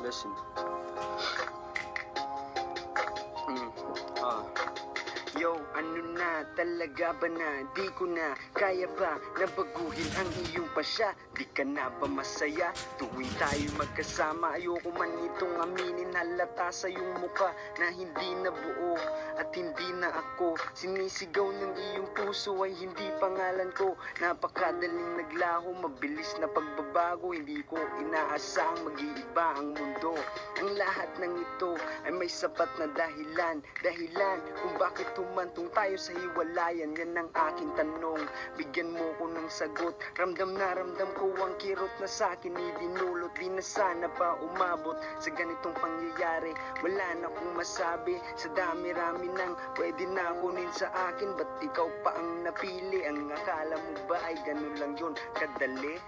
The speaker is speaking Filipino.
Lasing. Yo, ano na, talaga ba na? Di ko na kaya pa nabaguhin ang iyong pasya. Di ka na ba masaya? Tuwing tayo magkasama, ayoko man itong aminin. Halata sa iyong mukha na hindi na buo at hindi na ako. Sinisigaw ng iyong puso ay hindi pangalan ko. Napakadaling naglaho, mabilis na pagbabago. Hindi ko inaasang mag-iiba ang mundo. Ang lahat ng ito ay may sapat na dahilan kung bakit humantong tayo sa hiwalayan. Yan ang aking tanong, bigyan mo ko ng sagot. Ramdam na ramdam ko ang kirot na sa'kin idinulot. Di na sana pa umabot sa ganitong pangyayari. Wala na akong masabi sa dami-rami nang pwede na kunin sa akin. Ba't ikaw pa ang napili? Ang akala mo ba ay ganun lang yun kadali?